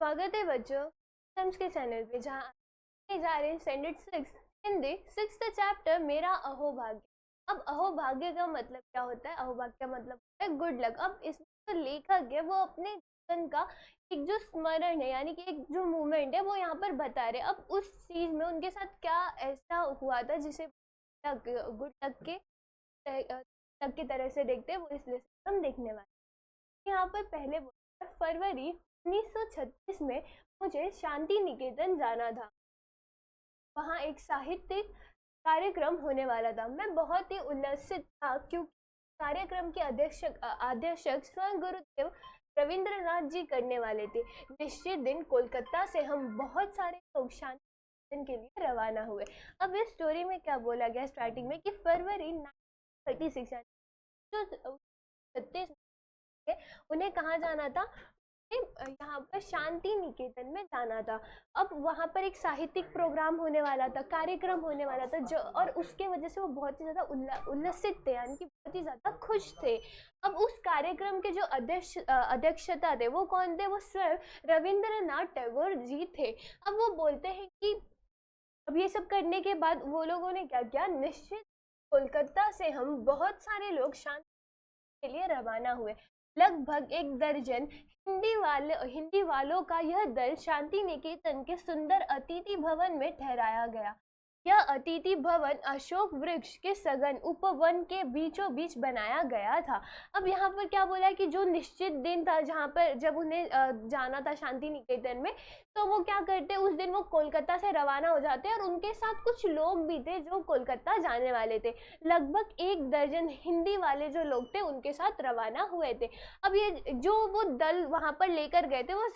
स्वागत है बच्चों सम्स के चैनल पे, जहाँ जा रहे हैं स्टैंडर्ड 6 हिंदी 6th चैप्टर मेरा अहोभाग्य। अब अहोभाग्य का मतलब क्या होता है? अहोभाग्य का मतलब होता है गुड लक। अब इसमें जो लेखक है वो अपने जीवन का एक जो स्मरण है, यानी कि एक जो मूवमेंट है वो यहाँ पर बता रहे। अब उस चीज में उनके साथ क्या ऐसा हुआ था जिसे गुड लक की तरह से देखते हैं, वो इस लेसन हम देखने वाले। यहाँ पर पहले बोला फरवरी 1936 में मुझे शांति निकेतन जाना था। वहाँ एक साहित्यिक कार्यक्रम होने वाला था। मैं बहुत ही उल्लसित था क्योंकि कार्यक्रम के अध्यक्षक स्वयं गुरुदेव रविंद्रनाथ जी करने वाले थे। निश्चित दिन कोलकाता से हम बहुत सारे लोग शांति निकेतन के लिए रवाना हुए। अब इस स्टोरी में क्या बोला गया स्टार्टिंग में कि फरवरी 1936 जो 36 उन्हें कहाँ जाना था? यहाँ पर शांति निकेतन में जाना था। अब वहां पर एक साहित्यिक प्रोग्राम होने वाला था, कार्यक्रम होने वाला था, जो और उसके वजह से वो बहुत ही ज्यादा उल्लसित थे, यानी कि बहुत ही ज्यादा खुश थे। अब उस कार्यक्रम के जो अध्यक्षता थे वो कौन थे? वो स्वयं रविंद्रनाथ टैगोर जी थे। अब वो बोलते हैं कि अब ये सब करने के बाद वो लोगों ने क्या किया, निश्चित कोलकाता से हम बहुत सारे लोग शांति के लिए रवाना हुए। लगभग एक दर्जन हिंदी वालों का यह दल शांति निकेतन के सुंदर अतिथि भवन में ठहराया गया। यह अतिथि भवन अशोक वृक्ष के सघन उपवन के बीचों बीच बनाया गया था। अब यहाँ पर क्या बोला कि जो निश्चित दिन था जहाँ पर जब उन्हें जाना था शांति निकेतन में, तो वो क्या करते, उस दिन वो कोलकाता से रवाना हो जाते और उनके साथ कुछ लोग भी थे जो कोलकाता जाने वाले थे। लगभग एक दर्जन हिंदी वाले जो लोग थे उनके साथ रवाना हुए थे। अब ये जो वो दल वहां पर लेकर गए थे वो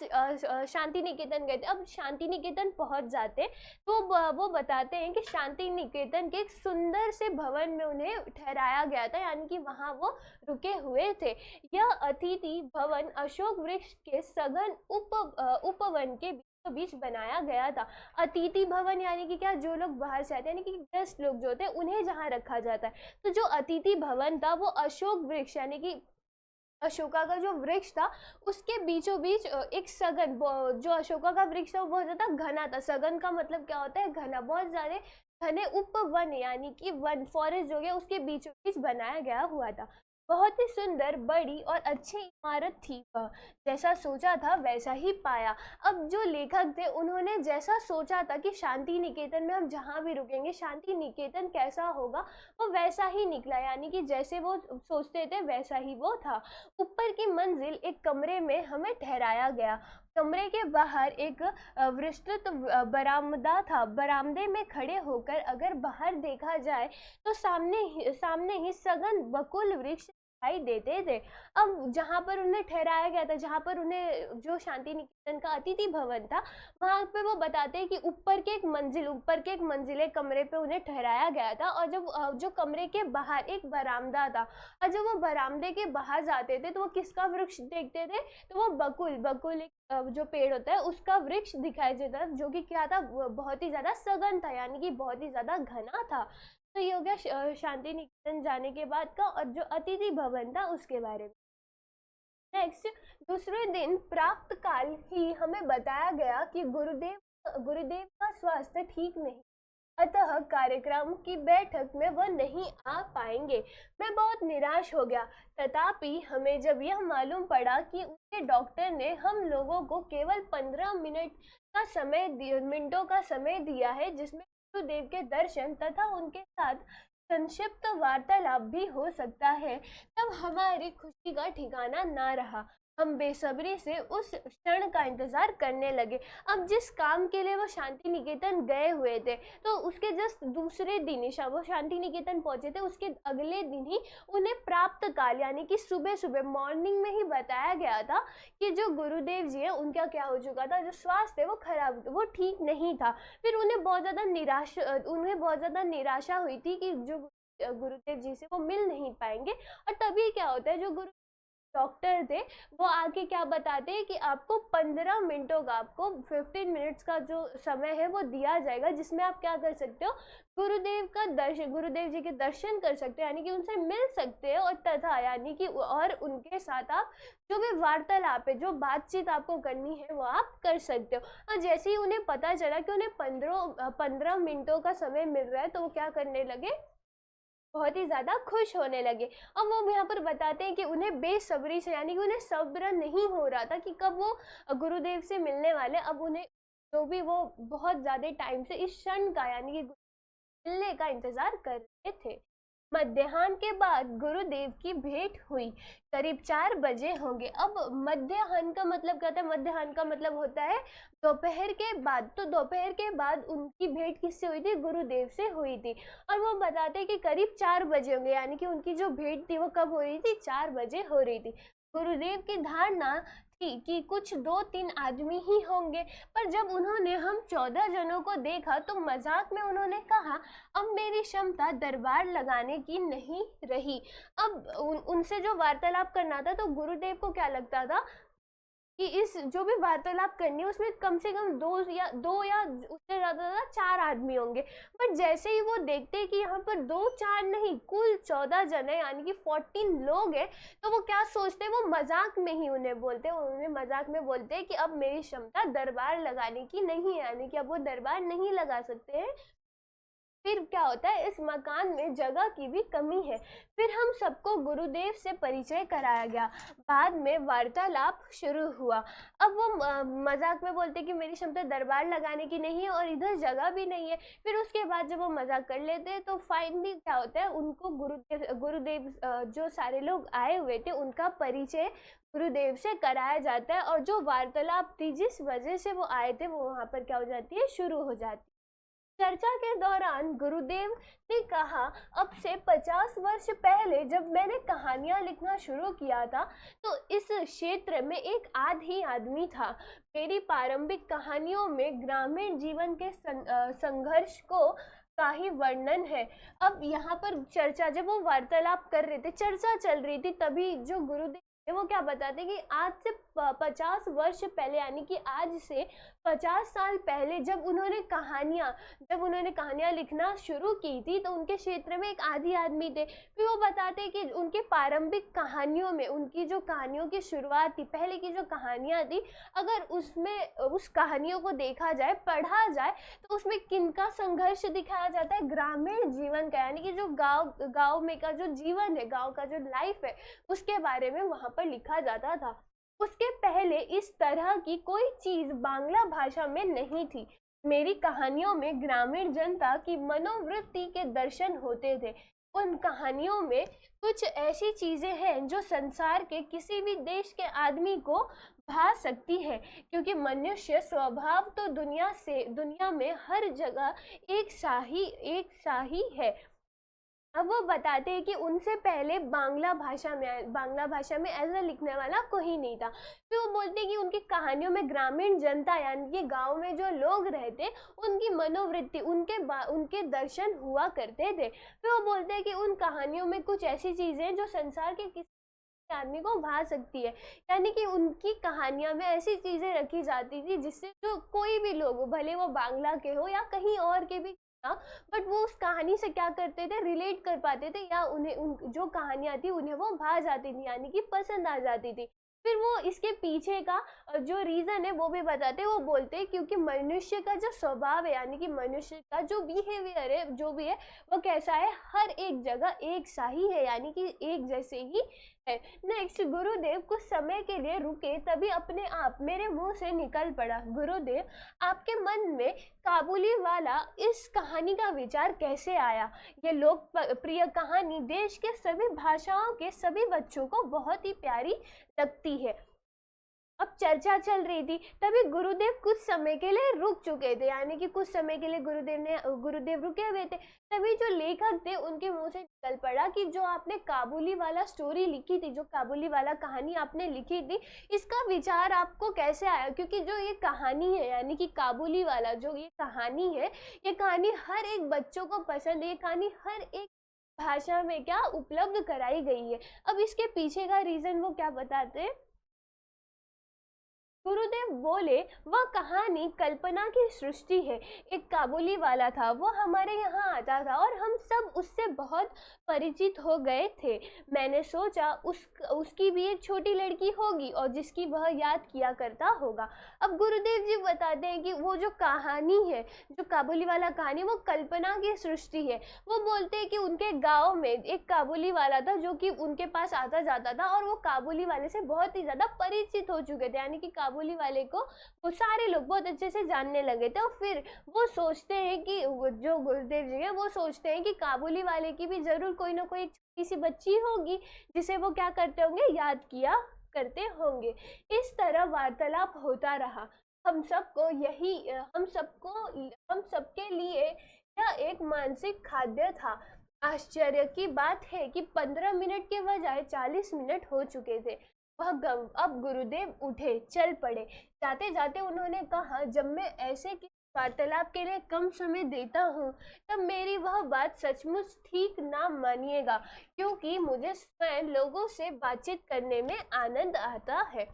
शांति निकेतन गए थे। अब शांति निकेतन पहुंच जाते तो वो बताते हैं कि शांति निकेतन के एक सुंदर से भवन में उन्हें ठहराया गया था, यानी कि वहां वो रुके हुए थे। यह अतिथि भवन अशोक वृक्ष के सघन उपवन के बीच बनाया गया था। अतिथि भवन यानी कि क्या, जो लोग बाहर से आते हैं, यानी कि गेस्ट लोग जो होते हैं उन्हें जहाँ रखा जाता है। तो जो अतिथि भवन था वो अशोक वृक्ष यानी कि अशोका का जो वृक्ष था उसके बीचों बीच एक सघन, जो अशोका का वृक्ष था वो बहुत ज्यादा घना था। सघन का मतलब क्या होता है? घना, बहुत सारे घने उपवन यानी कि वन फॉरेस्ट जो है उसके बीचों बीच बनाया गया हुआ था। बहुत ही सुंदर, बड़ी और अच्छी इमारत थी वह। जैसा सोचा था वैसा ही पाया। अब जो लेखक थे उन्होंने जैसा सोचा था कि शांति निकेतन में हम जहाँ भी रुकेंगे शांति निकेतन कैसा होगा, वो वैसा ही निकला, यानी कि जैसे वो सोचते थे वैसा ही वो था। ऊपर की मंजिल एक कमरे में हमें ठहराया गया। कमरे के बाहर एक विस्तृत बरामदा था। बरामदे में खड़े होकर अगर बाहर देखा जाए तो सामने ही सघन बकुल वृक्ष दिखाई देते थे। अब जहाँ पर उन्हें ठहराया गया था, जहाँ पर उन्हें जो शांति निकेतन का अतिथि भवन था, वहां पे वो बताते हैं कि ऊपर के एक मंजिले कमरे पे उन्हें ठहराया गया था। और जब जो कमरे के बाहर एक बरामदा था, और जब वो बरामदे के बाहर जाते थे तो वो किसका वृक्ष देखते थे? तो वो बकुल एक जो पेड़ होता है उसका वृक्ष दिखाई देता, जो कि क्या था, बहुत ही ज्यादा सघन था, यानी कि बहुत ही ज्यादा घना था। तो ये हो गया शांति निकेतन जाने के बाद का, और जो अतिथि भवन था उसके बारे में। नेक्स्ट, दूसरे दिन प्राप्त काल ही हमें बताया गया कि गुरुदेव का स्वास्थ्य ठीक नहीं, अतः कार्यक्रम की बैठक में वह नहीं आ पाएंगे। मैं बहुत निराश हो गया। तथापि हमें जब यह मालूम पड़ा कि उनके डॉक्टर ने हम लोगों को केवल 15 मिनटों का समय दिया है, जिसमें गुरुदेव के दर्शन तथा उनके साथ संक्षिप्त वार्तालाप भी हो सकता है, तब हमारी खुशी का ठिकाना ना रहा। हम बेसब्री से उस क्षण का इंतजार करने लगे। अब जिस काम के लिए वो शांति निकेतन गए हुए थे, तो उसके जस्ट दूसरे दिन ही वो शांति निकेतन पहुंचे थे, उसके अगले दिन ही उन्हें प्राप्त काल यानी कि सुबह सुबह मॉर्निंग में ही बताया गया था कि जो गुरुदेव जी है उनका क्या हो चुका था, जो स्वास्थ्य है वो खराब, वो ठीक नहीं था। फिर उन्हें बहुत ज्यादा निराशा हुई थी कि जो गुरुदेव जी से वो मिल नहीं पाएंगे। और तभी क्या होता है, जो डॉक्टर थे वो आके क्या बताते हैं कि आपको 15 मिनटों का, आपको 15 मिनट्स का जो समय है वो दिया जाएगा, जिसमें आप क्या कर सकते हो, गुरुदेव का दर्शन, गुरुदेव जी के दर्शन कर सकते हो, यानी कि उनसे मिल सकते हो, और तथा यानी कि और उनके साथ आप जो भी वार्तालाप है, जो बातचीत आपको करनी है वो आप कर सकते हो। और जैसे ही उन्हें पता चला कि उन्हें 15 मिनटों का समय मिल रहा है, तो वो क्या करने लगे, बहुत ही ज़्यादा खुश होने लगे। अब वो यहाँ पर बताते हैं कि उन्हें बेसब्री से, यानी कि उन्हें सब्र नहीं हो रहा था कि कब वो गुरुदेव से मिलने वाले। अब उन्हें जो भी वो बहुत ज़्यादा टाइम से इस क्षण का, यानी कि मिलने का इंतजार कर रहे थे। मध्याह्न के बाद गुरुदेव की भेंट हुई, करीब 4 बजे होंगे। अब मध्याह्न का मतलब क्या होता है, मध्याह्न का मतलब होता है दोपहर के बाद। तो दोपहर के बाद उनकी भेंट किससे हुई थी, गुरुदेव से हुई थी। और वो बताते हैं कि करीब 4 बजे होंगे, यानी कि उनकी जो भेंट थी वो कब हो रही थी, 4 बजे हो रही थी। गुरुदेव की धारणा थी कि कुछ 2-3 आदमी ही होंगे, पर जब उन्होंने हम 14 जनों को देखा तो मजाक में उन्होंने कहा, अब मेरी क्षमता दरबार लगाने की नहीं रही। अब उनसे जो वार्तालाप करना था, तो गुरुदेव को क्या लगता था कि इस जो भी वार्तालाप करनी है उसमें कम से कम दो या उससे ज्यादा 4 आदमी होंगे। बट जैसे ही वो देखते हैं कि यहाँ पर 2-4 नहीं, कुल 14 जन है, यानी कि 14 लोग हैं, तो वो क्या सोचते हैं, वो मजाक में ही उन्हें बोलते हैं, उन्हें मजाक में बोलते हैं कि अब मेरी क्षमता दरबार लगाने की नहीं है, यानी कि अब वो दरबार नहीं लगा सकते हैं। फिर क्या होता है, इस मकान में जगह की भी कमी है। फिर हम सबको गुरुदेव से परिचय कराया गया। बाद में वार्तालाप शुरू हुआ। अब वो मजाक में बोलते कि मेरी क्षमता दरबार लगाने की नहीं है और इधर जगह भी नहीं है। फिर उसके बाद जब वो मजाक कर लेते हैं तो फाइनली क्या होता है, उनको गुरुदेव जो सारे लोग आए हुए थे उनका परिचय गुरुदेव से कराया जाता है, और जो वार्तालाप थी जिस वजह से वो आए थे वो वहां पर क्या हो जाती है, शुरू हो जाती है। चर्चा के दौरान गुरुदेव ने कहा, अब से 50 वर्ष पहले जब मैंने कहानियां लिखना शुरू किया था तो इस क्षेत्र में एक आध ही आदमी था। मेरी प्रारंभिक कहानियों में ग्रामीण जीवन के संघर्ष को का ही वर्णन है। अब यहाँ पर चर्चा, जब वो वार्तालाप कर रहे थे, चर्चा चल रही थी, तभी जो गुरुदेव वो क्या बताते कि आज से 50 वर्ष पहले, यानी कि आज से 50 साल पहले जब उन्होंने कहानियां लिखना शुरू की थी, तो उनके क्षेत्र में एक आदि आदमी थे। फिर वो बताते कि उनके प्रारंभिक कहानियों में, उनकी जो कहानियों की शुरुआत थी, पहले की जो कहानियां थी, अगर उसमें उस कहानियों को देखा जाए, पढ़ा जाए, तो उसमें किनका संघर्ष दिखाया जाता है, ग्रामीण जीवन का, यानी कि जो गांव में का जो जीवन है, गांव का जो लाइफ है, उसके बारे में वहां पर लिखा जाता था। उसके पहले इस तरह की कोई चीज बांग्ला भाषा में नहीं थी। मेरी कहानियों में ग्रामीण जनता की मनोवृत्ति के दर्शन होते थे। उन कहानियों में कुछ ऐसी चीजें हैं जो संसार के किसी भी देश के आदमी को भा सकती है, क्योंकि मनुष्य स्वभाव तो दुनिया में हर जगह एक सा ही है। अब वो बताते हैं कि उनसे पहले बांग्ला भाषा में ऐसा लिखने वाला कोई नहीं था। फिर वो बोलते हैं कि उनकी कहानियों में ग्रामीण जनता, यानी कि गांव में जो लोग रहते, उनकी मनोवृत्ति, उनके दर्शन हुआ करते थे। फिर वो बोलते हैं कि उन कहानियों में कुछ ऐसी चीजें जो संसार के किसी आदमी को भा सकती है, यानी कि उनकी कहानियां में ऐसी चीजें रखी जाती थी जिससे जो कोई भी लोग, भले वो बांग्ला के हो या कहीं और के भी, बट वो उस कहानी से क्या करते थे, रिलेट कर पाते थे, या उन्हें जो कहानियां थी उन्हें वो भा जाती थी, यानी कि पसंद आ जाती थी। फिर वो इसके पीछे का जो रीजन है वो भी बताते, वो बोलते हैं क्योंकि मनुष्य का जो स्वभाव है, यानी कि मनुष्य का जो बिहेवियर है, जो भी है, वो कैसा है, हर एक जगह एक सा ही है, यानी कि एक जैसे ही है। नेक्स्ट, गुरुदेव कुछ समय के लिए रुके, तभी अपने आप मेरे मुंह से निकल पड़ा, गुरुदेव, आपके मन में काबुली वाला इस कहानी का विचार कैसे आया? ये लोकप्रिय कहानी देश के सभी भाषाओं के सभी बच्चों को बहुत ही प्यारी लगती है। अब चर्चा चल रही थी, तभी गुरुदेव कुछ समय के लिए रुक चुके थे, यानी कि कुछ समय के लिए गुरुदेव रुके हुए थे। तभी जो लेखक थे उनके मुंह से निकल पड़ा कि जो आपने काबुली वाला स्टोरी लिखी थी, जो काबुली वाला कहानी आपने लिखी थी, इसका विचार आपको कैसे आया? क्योंकि जो ये कहानी है, यानी कि काबुली वाला जो ये कहानी है, ये कहानी हर एक बच्चों को पसंद है, ये कहानी हर एक भाषा में क्या उपलब्ध कराई गई है। अब इसके पीछे का रीजन वो क्या बताते हैं, गुरुदेव बोले वह कहानी कल्पना की सृष्टि है। एक काबुली वाला था, वो हमारे यहाँ आता था और हम सब उससे बहुत परिचित हो गए थे। मैंने सोचा उसकी भी एक छोटी लड़की होगी और जिसकी वह याद किया करता होगा। अब गुरुदेव जी बताते हैं कि वो जो कहानी है, जो काबुली वाला कहानी, वो कल्पना की सृष्टि है। वो बोलते हैं कि उनके गाँव में एक काबुली वाला था जो कि उनके पास आता जाता था और वो काबुली वाले से बहुत ही ज़्यादा परिचित हो चुके थे, यानी कि काबुली वाले को वो सारे लोग बहुत अच्छे से जानने लगे थे। और फिर वो सोचते हैं कि जो गुरुदेव जी हैं वो सोचते हैं कि काबुली वाले की भी जरूर कोई ना कोई छोटी सी बच्ची होगी जिसे वो क्या करते होंगे, याद किया करते होंगे। इस तरह वार्तालाप होता रहा। हम सबको यही हम सबके लिए यह एक मानसिक खाद्य था। आश्चर्य की बात है कि 15 मिनट के बजाय 40 मिनट हो चुके थे। वह अब गुरुदेव उठे, चल पड़े। जाते जाते उन्होंने कहा, जब मैं ऐसे की वार्तालाप के लिए कम समय देता हूँ तब मेरी वह बात सचमुच ठीक ना मानिएगा, क्योंकि मुझे स्वयं लोगों से बातचीत करने में आनंद आता है।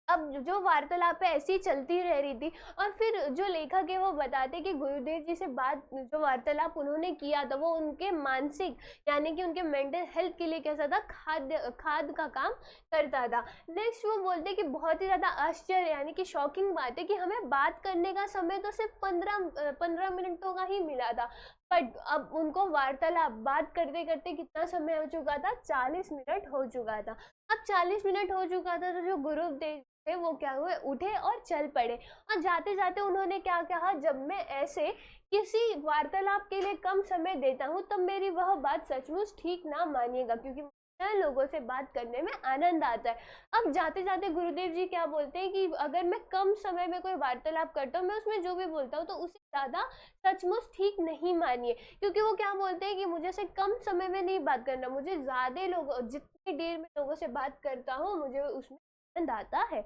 अब जो वार्तालाप है ऐसी चलती रह रही थी और फिर जो लेखक है वो बताते कि गुरुदेव जी से बात, जो वार्तालाप उन्होंने किया था वो उनके मानसिक यानी कि उनके मेंटल हेल्थ के लिए कैसा था, खाद का काम करता था। नेक्स्ट वो बोलते कि बहुत ही ज़्यादा आश्चर्य यानी कि शॉकिंग बात है कि हमें बात करने का समय तो सिर्फ 15 मिनटों का ही मिला था, बट अब उनको वार्तालाप बात करते करते कितना समय हो चुका था, 40 मिनट हो चुका था। अब 40 मिनट हो चुका था तो जो गुरुदेव थे वो क्या हुए, उठे और चल पड़े। और जाते जाते उन्होंने क्या कहा, जब मैं ऐसे किसी वार्तालाप के लिए कम समय देता हूँ तब मेरी वह बात सचमुच ठीक ना मानिएगा, क्योंकि मुझे लोगों से बात करने में आनंद आता है। अब जाते जाते गुरुदेव जी क्या बोलते हैं कि अगर मैं कम समय में कोई वार्तालाप करता हूँ, मैं उसमें जो भी बोलता हूँ तो उसे ज़्यादा सचमुच ठीक नहीं मानिए, क्योंकि वो क्या बोलते हैं कि मुझे से कम समय में नहीं बात करना, मुझे ज़्यादा लोग जितनी देर में लोगों से बात करता हूँ मुझे उसमें आनंद आता है।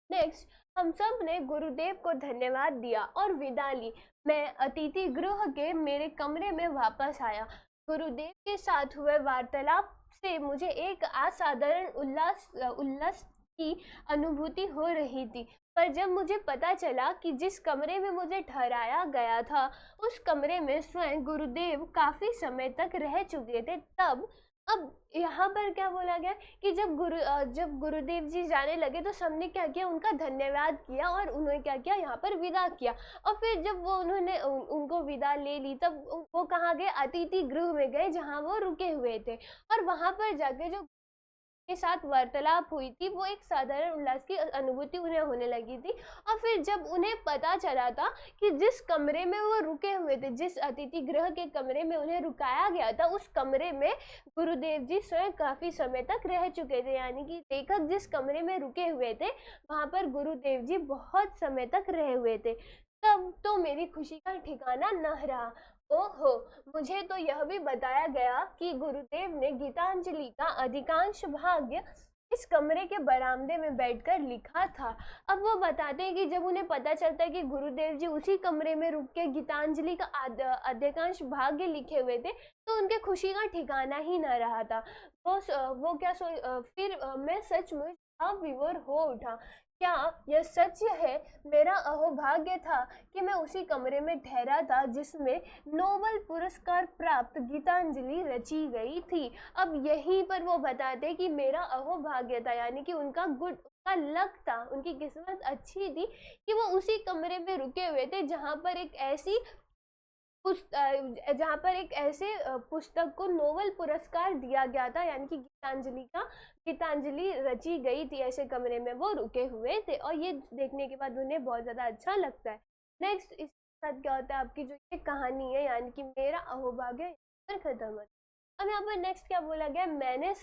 नेक्स्ट, हम सब ने गुरुदेव को धन्यवाद दिया और विदा ली। मैं अतिथि गृह के मेरे कमरे में वापस आया। गुरुदेव के साथ हुए वार्तालाप से मुझे एक असाधारण उल्लास की अनुभूति हो रही थी, पर जब मुझे पता चला कि जिस कमरे में मुझे ठहराया गया था उस कमरे में स्वयं गुरुदेव काफी समय तक रह चुके थे, तब अब यहाँ पर क्या बोला गया कि जब गुरुदेव जी जाने लगे तो सबने क्या किया, उनका धन्यवाद किया और उन्होंने क्या किया, यहाँ पर विदा किया। और फिर जब वो उन्होंने उनको विदा ले ली तब वो कहाँ गए, अतिथि गृह में गए जहाँ वो रुके हुए थे। और वहां पर जाके जो के साथ वार्तालाप हुई थी वो एक साधारण उल्लास की अनुभूति उन्हें होने लगी थी। और फिर जब उन्हें पता चला था कि जिस कमरे में वो रुके हुए थे, जिस अतिथि गृह के कमरे में उन्हें रुकाया गया था, उस कमरे में गुरुदेव जी स्वयं काफी समय तक रह चुके थे, यानी कि लेखक जिस कमरे में रुके हुए थे वहां पर गुरुदेव जी बहुत समय तक रहे हुए थे। तब तो मेरी खुशी का ठिकाना न रहा। ओहो, मुझे तो यह भी बताया गया कि गुरुदेव ने गीतांजलि का अधिकांश भाग इस कमरे के बरामदे में बैठकर लिखा था। अब वो बताते हैं कि जब उन्हें पता चलता है कि गुरुदेव जी उसी कमरे में रुक के गीतांजलि का अधिकांश भाग्य लिखे हुए थे तो उनके खुशी का ठिकाना ही न रहा था। वो क्या फिर मैं सचमुच विवोर हो उठा। क्या यह सच है? मेरा अहोभाग्य था कि मैं उसी कमरे में ठहरा था जिसमें नोबेल पुरस्कार प्राप्त गीतांजलि रची गई थी। अब यहीं पर वो बताते हैं कि मेरा अहोभाग्य था, यानी कि उनका लक था, उनकी किस्मत अच्छी थी कि वो उसी कमरे में रुके हुए थे जहाँ पर एक ऐसे पुस्तक को नोबेल पुरस्कार दिया गया था, यानी कि गीतांजलि रची गई थी, ऐसे कमरे में वो रुके हुए थे और ये देखने के बाद उन्हें बहुत ज़्यादा अच्छा लगता है। नेक्स्ट इसके साथ क्या होता है, आपकी जो ये कहानी है यानी कि मेरा अहोभाग्य यहाँ पर खत्म होता है। अब यहाँ पर नेक्स्ट क्या बोला गया, मैंने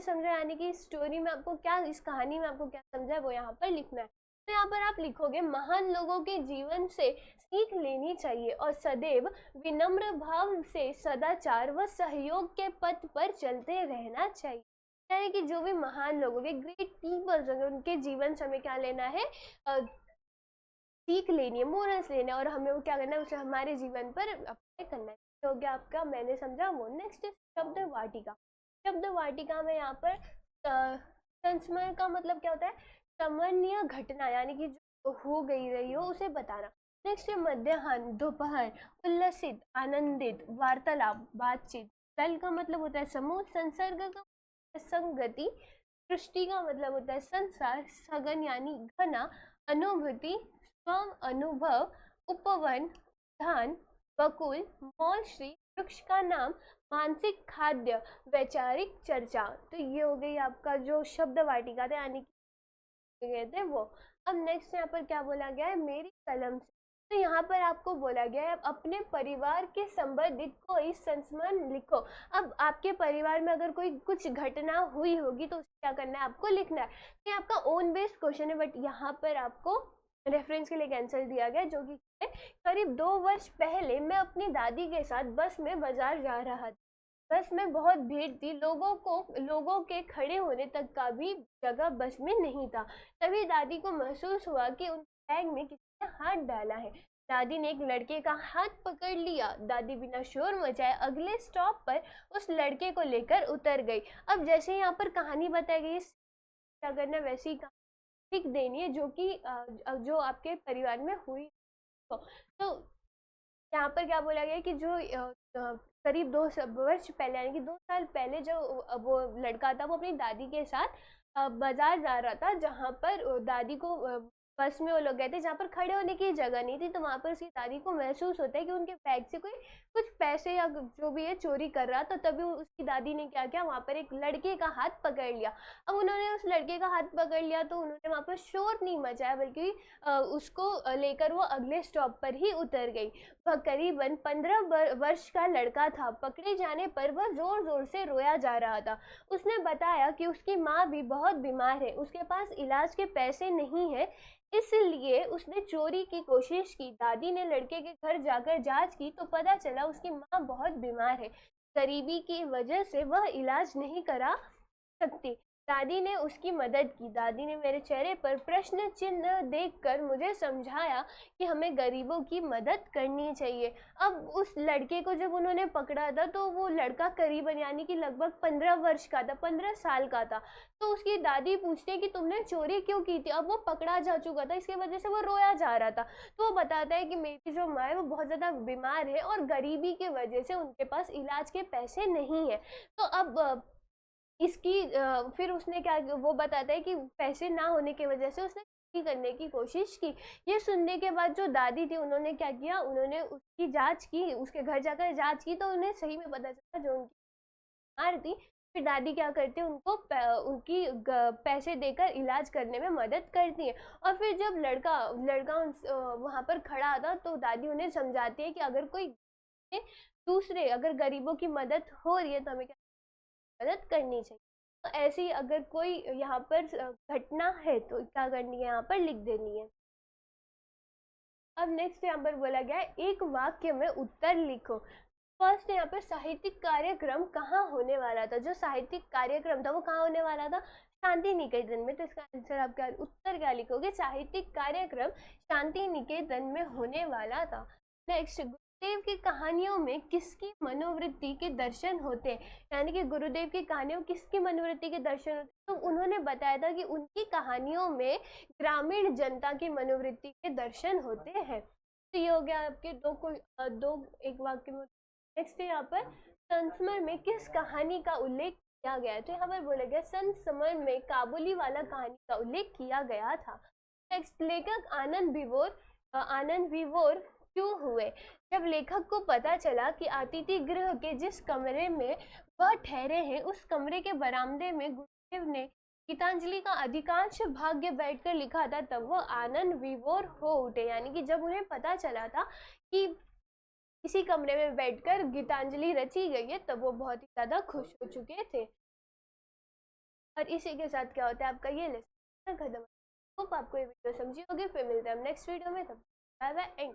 समझा यानी कि स्टोरी में आपको क्या, इस कहानी में आपको क्या समझा है वो यहाँ पर लिखना है। तो यहाँ पर आप लिखोगे, महान लोगों के जीवन से सीख लेनी चाहिए और सदैव विनम्र भाव से सदाचार व सहयोग के पथ पर चलते रहना चाहिए। यानी कि जो भी महान लोग होंगे, ग्रेट पीपल्स होंगे, उनके जीवन से हमें क्या लेना है, सीख लेनी है, मोरल्स लेना है और हमें वो क्या करना है, उसे हमारे जीवन पर अप्लाई करना है। हो गया आपका मैंने समझा वो। नेक्स्ट शब्द वाटिका। शब्द वाटिका में यहाँ पर संस्मरण का मतलब क्या होता है, स्मरणीय घटना यानी कि जो हो गई रही हो उसे बताना। नेक्स्ट है मध्याह्न, दोपहर, उल्लसित, आनंदित, वार्तालाप, बातचीत। दल का मतलब होता है समूह, संसर्ग का संगति, सृष्टि का मतलब होता है संसार, सघन यानी घना, अनुभूति, स्वम अनुभव, उपवन, धान, बकुल, मौलश्री, वृक्ष का नाम, मानसिक खाद्य, वैचारिक चर्चा। तो ये हो गई आपका जो शब्द वाटिका थे यानी गए थे वो। अब नेक्स्ट यहाँ पर क्या बोला गया है, मेरी कलम से। तो यहाँ पर आपको बोला गया है अपने परिवार के संबंधित कोई संस्मरण लिखो। अब आपके परिवार में अगर कोई कुछ घटना हुई होगी तो क्या करना है, आपको लिखना है। तो ये आपका ओन बेस्ड क्वेश्चन है, बट यहाँ पर आपको रेफरेंस के लिए आंसर दिया गया जो कि करीब 2 वर्ष पहले मैं अपनी दादी के साथ बस में बाजार जा रहा था। बस में बहुत भीड़ थी, लोगों के खड़े होने तक का भी जगह बस में नहीं था। तभी दादी को महसूस हुआ कि उन बैग में किसी ने हाथ डाला है। दादी ने एक लड़के का हाथ पकड़ लिया। दादी बिना शोर मचाए अगले स्टॉप पर उस लड़के को लेकर उतर गई। अब जैसे यहाँ पर कहानी बताई गई, क्या करना वैसे ही लिख देनी है जो कि जो आपके परिवार में हुई हो। तो यहाँ पर क्या बोला गया कि जो करीब 2 वर्ष पहले यानी कि 2 साल पहले जो वो लड़का था वो अपनी दादी के साथ बाजार जा रहा था, जहाँ पर दादी को बस में वो लोग गए थे जहाँ पर खड़े होने की जगह नहीं थी। तो वहाँ पर उसकी दादी को महसूस होता है कि उनके बैग से कोई कुछ पैसे या जो भी है चोरी कर रहा था। तभी उसकी दादी ने क्या किया, वहाँ पर एक लड़के का हाथ पकड़ लिया। अब उन्होंने उस लड़के का हाथ पकड़ लिया तो उन्होंने वहाँ पर शोर नहीं मचाया, बल्कि उसको लेकर वो अगले स्टॉप पर ही उतर गई। वह करीबन 15 वर्ष का लड़का था। पकड़े जाने पर वह जोर जोर से रोया जा रहा था। उसने बताया कि उसकी माँ भी बहुत बीमार है, उसके पास इलाज के पैसे नहीं है, इसलिए उसने चोरी की कोशिश की। दादी ने लड़के के घर जाकर जांच की तो पता चला उसकी माँ बहुत बीमार है, गरीबी की वजह से वह इलाज नहीं करा सकती। दादी ने उसकी मदद की। दादी ने मेरे चेहरे पर प्रश्न चिन्ह देखकर मुझे समझाया कि हमें गरीबों की मदद करनी चाहिए। अब उस लड़के को जब उन्होंने पकड़ा था तो वो लड़का करीबन यानी कि लगभग 15 वर्ष का था, 15 साल का था। तो उसकी दादी पूछती है कि तुमने चोरी क्यों की थी। अब वो पकड़ा जा चुका था, इसकी वजह से वो रोया जा रहा था। तो वो बताता है कि मेरी जो माँ है वो बहुत ज़्यादा बीमार है और गरीबी की वजह से उनके पास इलाज के पैसे नहीं है। तो अब इसकी फिर उसने क्या, वो बताता है कि पैसे ना होने की वजह से उसने चोरी करने की कोशिश की। ये सुनने के बाद जो दादी थी उन्होंने क्या किया, उन्होंने उसकी जांच की, उसके घर जाकर जांच की तो उन्हें सही में पता चला जो उनकी बीमार थी। फिर दादी क्या करती है, उनको उनकी पैसे देकर इलाज करने में मदद करती है। और फिर जब लड़का लड़का वहाँ पर खड़ा था तो दादी उन्हें समझाती है कि अगर कोई दूसरे अगर गरीबों की मदद हो रही है तो हमें मदद करनी चाहिए। तो ऐसे ही अगर कोई यहाँ पर घटना है तो क्या करनी है, यहाँ पर लिख देनी है। अब नेक्स्ट यहाँ पर बोला गया है एक वाक्य में उत्तर लिखो। फर्स्ट यहाँ पर साहित्यिक कार्यक्रम कहाँ होने वाला था। जो साहित्यिक कार्यक्रम था वो कहाँ होने वाला था, शांति निकेतन में। तो इसका आंसर आप क्या, उत्तर क्या लिखोगे, साहित्यिक कार्यक्रम शांति निकेतन में होने वाला था। नेक्स्ट, गुरुदेव की कहानियों में किसकी मनोवृत्ति के दर्शन होते हैं, यानी कि गुरुदेव की कहानियों में किसकी मनोवृत्ति के दर्शन होते हैं। तो उन्होंने बताया था कि उनकी कहानियों में ग्रामीण जनता की मनोवृत्ति के दर्शन होते हैं। तो ये हो गया आपके दो एक वाक्य में। नेक्स्ट यहाँ पर संस्मरण में किस कहानी का उल्लेख किया गया है। तो यहाँ पर बोला गया संस्मरण में काबुली वाला कहानी का उल्लेख किया गया था। नेक्स्ट, लेखक आनंद विभोर क्यों हुए। जब लेखक को पता चला कि अतिथि गृह के जिस कमरे में वह ठहरे हैं उस कमरे के बरामदे में गुरुदेव ने गीतांजलि का अधिकांश भाग्य बैठकर लिखा था, तब वो आनंद विभोर हो उठे। यानी कि जब उन्हें पता चला था कि इसी कमरे में बैठकर गीतांजलि रची गई है तब वो बहुत ही ज्यादा खुश हो चुके थे। और इसी के साथ क्या होता है, आपका ये लेसन खत्म। होप आपको ये वीडियो समझी होगी। फिर मिलते हैं हम नेक्स्ट वीडियो में, तब बाय बाय एंड